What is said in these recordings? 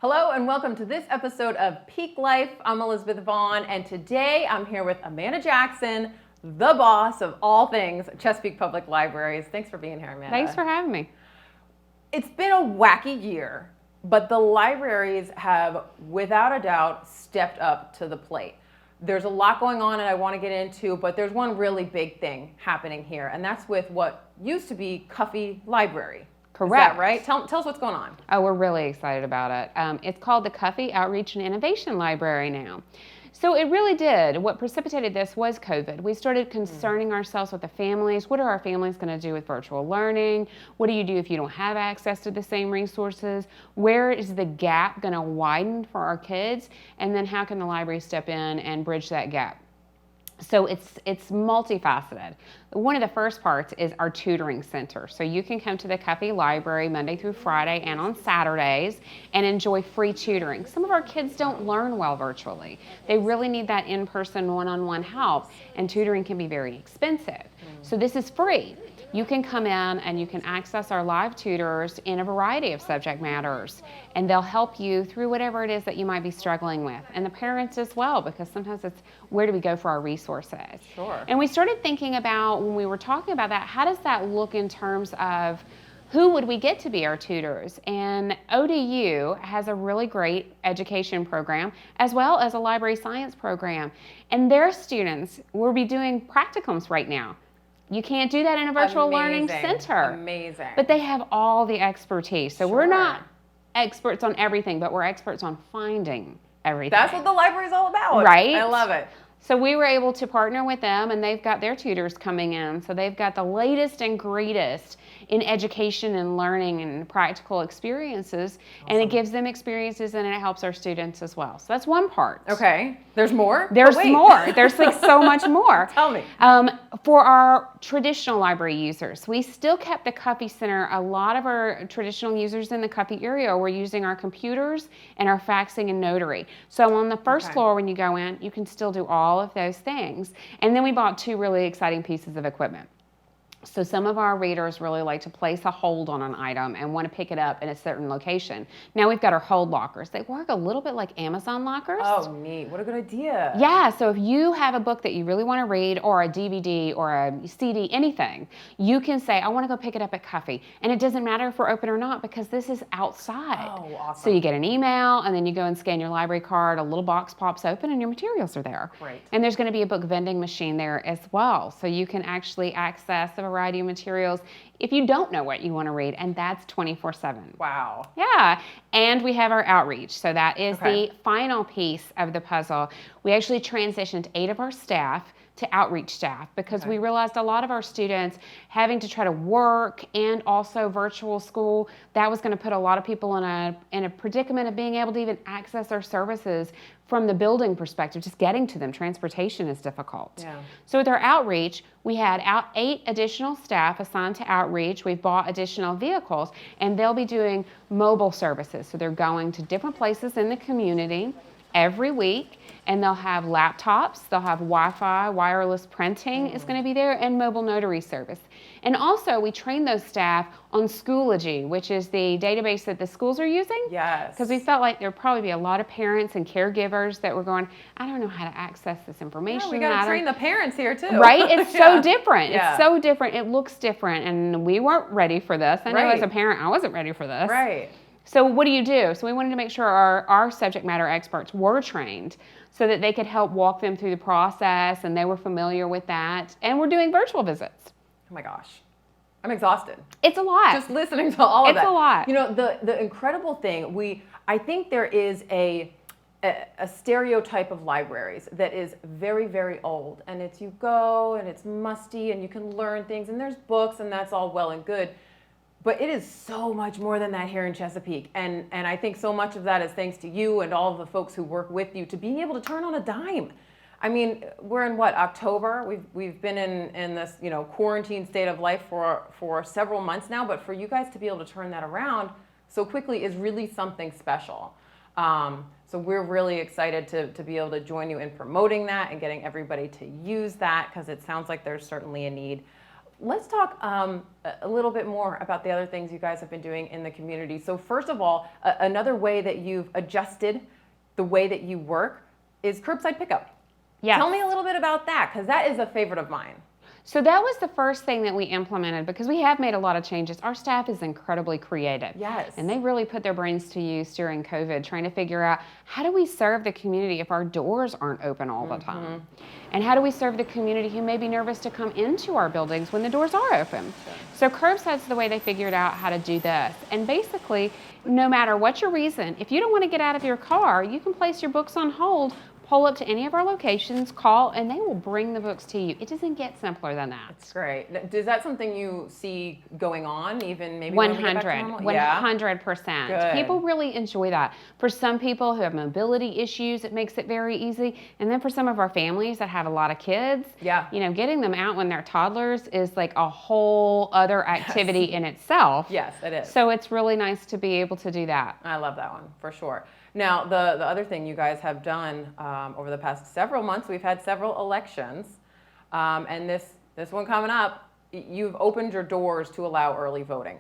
Hello and welcome to this episode of Peak Life. I'm Elizabeth Vaughn, and today I'm here with Amanda Jackson, the boss of all things Chesapeake Public Libraries. Thanks for being here, Amanda. Thanks for having me. It's been a wacky year, but the libraries have, without a doubt, stepped up to the plate. There's a lot going on and I want to get into, but there's one really big thing happening here, and that's with what used to be Cuffy Library. Correct. Is that right? Tell us what's going on. Oh, we're really excited about it. It's called the Cuffy Outreach and Innovation Library now. So it really did. What precipitated this was COVID. We started concerning ourselves with the families. What are our families going to do with virtual learning? What do you do if you don't have access to the same resources? Where is the gap going to widen for our kids? And then how can the library step in and bridge that gap? So it's multifaceted. One of the first parts is our tutoring center. So you can come to the Cuffy Library Monday through Friday and on Saturdays and enjoy free tutoring. Some of our kids don't learn well virtually. They really need that in-person one-on-one help, and tutoring can be very expensive. So this is free. You can come in and you can access our live tutors in a variety of subject matters, and they'll help you through whatever it is that you might be struggling with, and the parents as well, because sometimes it's where do we go for our resources. Sure. And we started thinking about, when we were talking about that, how does that look in terms of who would we get to be our tutors? And ODU has a really great education program as well as a library science program, and their students will be doing practicums right now. You can't do that in a virtual learning center. Amazing. But they have all the expertise. So Sure. We're not experts on everything, but we're experts on finding everything. That's what the library's all about. Right? I love it. So we were able to partner with them, and they've got their tutors coming in. So they've got the latest and greatest in education and learning and practical experiences. Awesome. And it gives them experiences, and it helps our students as well. So that's one part. Okay. There's more? There's more. There's like so much more. Tell me. For our traditional library users, we still kept the Cuffy Center. A lot of our traditional users in the Cuffy area were using our computers and our faxing and notary. So on the first floor, when you go in, you can still do all of those things. And then we bought two really exciting pieces of equipment. So some of our readers really like to place a hold on an item and want to pick it up in a certain location. Now we've got our hold lockers. They work a little bit like Amazon lockers. Oh, neat. What a good idea. Yeah, so if you have a book that you really want to read, or a DVD or a CD, anything, you can say, I want to go pick it up at Cuffy. And it doesn't matter if we're open or not, because this is outside. Oh, awesome. So you get an email, and then you go and scan your library card, a little box pops open, and your materials are there. Great. And there's going to be a book vending machine there as well. So you can actually access a variety of materials if you don't know what you want to read, and that's 24/7. Wow. Yeah, and we have our outreach. So that is the final piece of the puzzle. We actually transitioned 8 of our staff to outreach staff, because we realized a lot of our students having to try to work and also virtual school, that was going to put a lot of people in a predicament of being able to even access our services from the building perspective. Just getting to them, transportation is difficult. Yeah. So with our outreach, we had 8 additional staff assigned to outreach. We've bought additional vehicles, and they'll be doing mobile services. So they're going to different places in the community every week, and they'll have laptops, they'll have Wi-Fi, wireless printing is going to be there, and mobile notary service. And also, we train those staff on Schoology, which is the database that the schools are using. Yes. Because we felt like there'd probably be a lot of parents and caregivers that were going, I don't know how to access this information. Yeah, we got to train the parents here too. Right? It's so different. Yeah. It's so different. It looks different, and we weren't ready for this. I know as a parent, I wasn't ready for this. Right. So what do you do? So we wanted to make sure our subject matter experts were trained so that they could help walk them through the process, and they were familiar with that. And we're doing virtual visits. Oh my gosh. I'm exhausted. It's a lot. Just listening to all of that. It's a lot. You know, the incredible thing, I think there is a stereotype of libraries that is very, very old. And it's you go, and it's musty, and you can learn things, and there's books, and that's all well and good. But it is so much more than that here in Chesapeake. And I think so much of that is thanks to you and all of the folks who work with you to being able to turn on a dime. I mean, we're in what, October? We've been in this, quarantine state of life for several months now, but for you guys to be able to turn that around so quickly is really something special. So we're really excited to be able to join you in promoting that and getting everybody to use that, because it sounds like there's certainly a need. Let's talk a little bit more about the other things you guys have been doing in the community. So first of all, another way that you've adjusted the way that you work is curbside pickup. Yes. Tell me a little bit about that, because that is a favorite of mine. So that was the first thing that we implemented because we have made a lot of changes. Our staff is incredibly creative. Yes. And they really put their brains to use during COVID, trying to figure out how do we serve the community if our doors aren't open all the time? And how do we serve the community who may be nervous to come into our buildings when the doors are open? Sure. So curbside's the way they figured out how to do this. And basically, no matter what your reason, if you don't want to get out of your car, you can place your books on hold, pull up to any of our locations, call, and they will bring the books to you. It doesn't get simpler than that. That's great. Is that something you see going on, even maybe when we get back to normal? 100%. Good. People really enjoy that. For some people who have mobility issues, it makes it very easy. And then for some of our families that have a lot of kids, you know, getting them out when they're toddlers is like a whole other activity in itself. Yes, it is. So it's really nice to be able to do that. I love that one, for sure. Now, the other thing you guys have done over the past several months, we've had several elections, and this one coming up, you've opened your doors to allow early voting.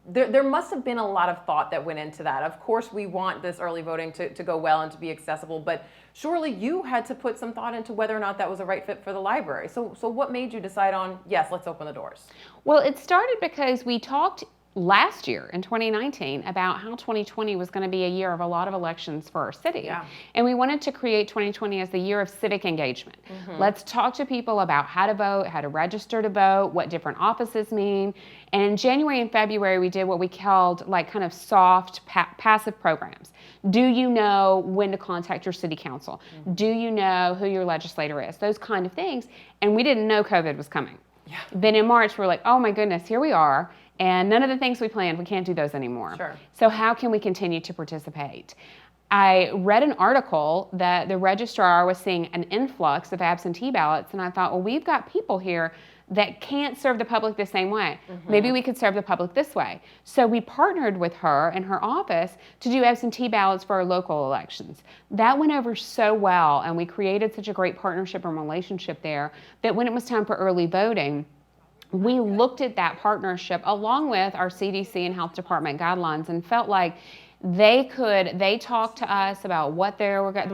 There must have been a lot of thought that went into that. Of course, we want this early voting to go well and to be accessible, but surely you had to put some thought into whether or not that was a right fit for the library. So what made you decide on, yes, let's open the doors? Well, it started because we talked last year in 2019 about how 2020 was going to be a year of a lot of elections for our city. Yeah. And we wanted to create 2020 as the year of civic engagement. Let's talk to people about how to vote, how to register to vote, what different offices mean. And in January and February, we did what we called like kind of soft passive programs. Do you know when to contact your city council? Do you know who your legislator is? Those kind of things. And we didn't know COVID was coming. Yeah. Then in March, we're like, oh my goodness, here we are. And none of the things we planned, we can't do those anymore. Sure. So how can we continue to participate? I read an article that the registrar was seeing an influx of absentee ballots, and I thought, well, we've got people here that can't serve the public the same way. Maybe we could serve the public this way. So we partnered with her and her office to do absentee ballots for our local elections. That went over so well, and we created such a great partnership and relationship there that when it was time for early voting, we looked at that partnership along with our CDC and health department guidelines and felt like they talked to us about what they were going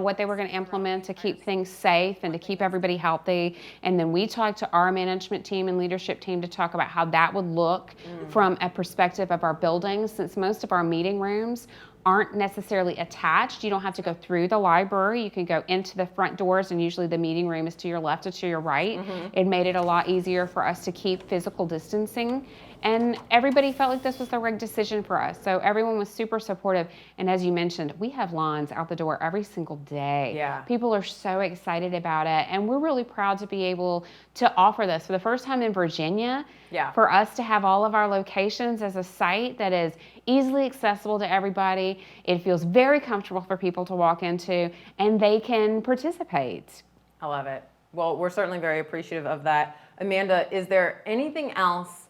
to implement to keep things safe and to keep everybody healthy. And then we talked to our management team and leadership team to talk about how that would look from a perspective of our buildings, since most of our meeting rooms aren't necessarily attached. You don't have to go through the library. You can go into the front doors, and usually the meeting room is to your left or to your right. It made it a lot easier for us to keep physical distancing. And everybody felt like this was the right decision for us. So everyone was super supportive. And as you mentioned, we have lines out the door every single day. Yeah. People are so excited about it. And we're really proud to be able to offer this for the first time in Virginia. Yeah. For us to have all of our locations as a site that is easily accessible to everybody. It feels very comfortable for people to walk into, and they can participate. I love it. Well, we're certainly very appreciative of that. Amanda, is there anything else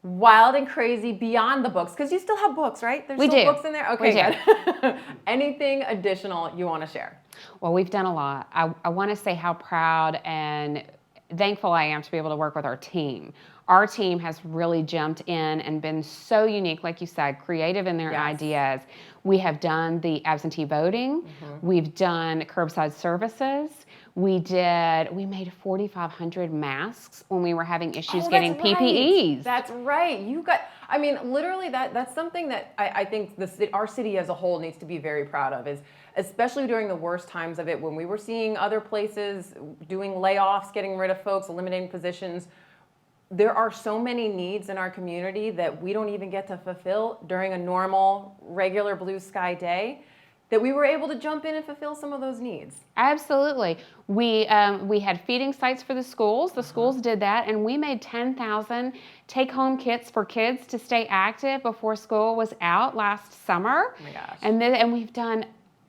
wild and crazy beyond the books? Because you still have books, right? There's still books in there? Okay, good. Anything additional you want to share? Well, we've done a lot. I want to say how proud and thankful I am to be able to work with our team. Our team has really jumped in and been so unique, like you said, creative in their ideas. We have done the absentee voting. We've done curbside services. We made 4,500 masks when we were having issues getting PPEs. That's right. I mean, literally that's something that I think our city as a whole needs to be very proud of, is especially during the worst times of it, when we were seeing other places doing layoffs, getting rid of folks, eliminating positions. There are so many needs in our community that we don't even get to fulfill during a normal, regular blue sky day, that we were able to jump in and fulfill some of those needs. Absolutely. We had feeding sites for the schools. The schools did that, and we made 10,000 take-home kits for kids to stay active before school was out last summer. Oh my gosh. And we've done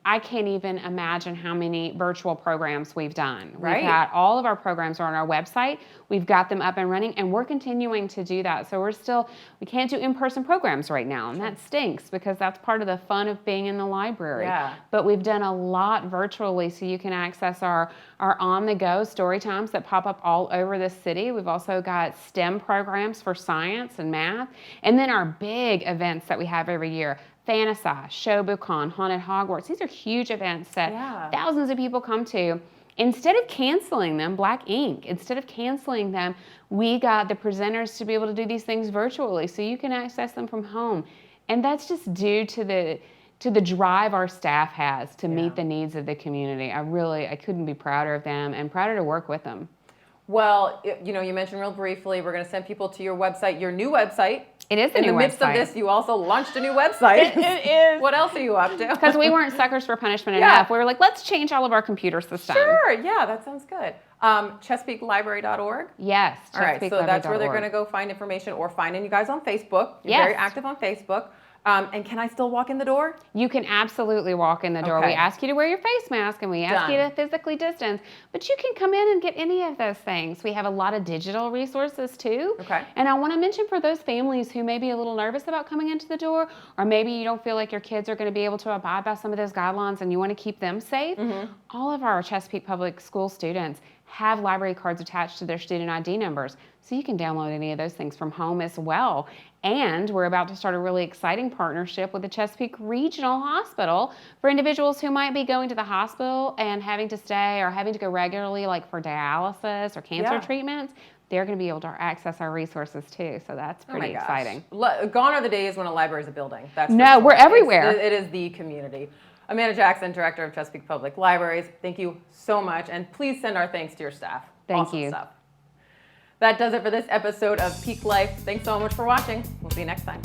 I can't even imagine how many virtual programs we've done. Right. We've got all of our programs are on our website. We've got them up and running, and we're continuing to do that. So we can't do in-person programs right now, and that stinks because that's part of the fun of being in the library. Yeah. But we've done a lot virtually, so you can access our on-the-go story times that pop up all over the city. We've also got STEM programs for science and math, and then our big events that we have every year. Fantasize, ShowBookCon, Haunted Hogwarts. These are huge events that thousands of people come to. Instead of canceling them, Black Ink, instead of canceling them, we got the presenters to be able to do these things virtually so you can access them from home. And that's just due to the drive our staff has to meet the needs of the community. I couldn't be prouder of them and prouder to work with them. Well, you mentioned real briefly, we're going to send people to your website, your new website. It is a new website. In the midst of this, you also launched a new website. It is. What else are you up to? Because we weren't suckers for punishment enough. We were like, let's change all of our computer systems. Sure, yeah, that sounds good. ChesapeakeLibrary.org? Yes. All right, so that's where they're going to go find information or finding you guys on Facebook. You're very active on Facebook. And can I still walk in the door? You can absolutely walk in the door. Okay. We ask you to wear your face mask and we ask you to physically distance, but you can come in and get any of those things. We have a lot of digital resources too. Okay. And I want to mention for those families who may be a little nervous about coming into the door, or maybe you don't feel like your kids are going to be able to abide by some of those guidelines and you want to keep them safe, all of our Chesapeake Public School students have library cards attached to their student ID numbers. So you can download any of those things from home as well. And we're about to start a really exciting partnership with the Chesapeake Regional Hospital for individuals who might be going to the hospital and having to stay or having to go regularly, like for dialysis or cancer treatments. They're going to be able to access our resources too. So that's pretty exciting. Gone are the days when a library is a building. That's no, we're everywhere. It is the community. Amanda Jackson, Director of Chesapeake Public Libraries, thank you so much. And please send our thanks to your staff. Thank awesome you. Stuff. That does it for this episode of Peak Life. Thanks so much for watching. We'll see you next time.